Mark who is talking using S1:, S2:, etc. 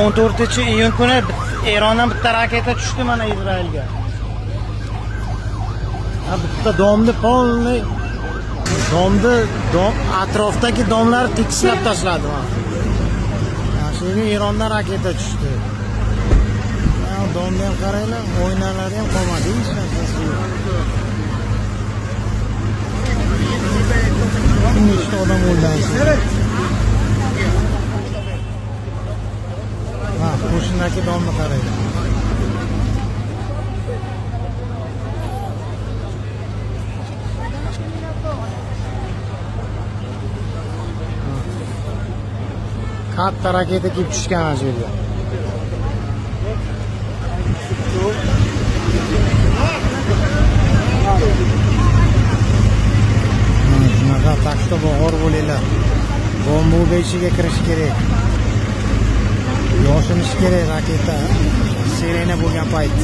S1: 14-iyun kuni Erondan bitta raketa tushdi mana Izraelga. Bitta domni polni dom atrofdagi domlar tekislab tashladi. Shunga Erondan raketa tushdi. Domni ham qaranglar, o'ynalari ham qolmadi. Hech narsasi yo'q. Nechta odam o'ldi? Qo'shnidagi domni qaranglar. Katta raketa kelib tushgan mana shu yerga. Shunaqa tashda bog'or bo'linglar. Bomba ichiga kirish kerak. Yoshinish kerak raketa. Sirena bo'lgan payt.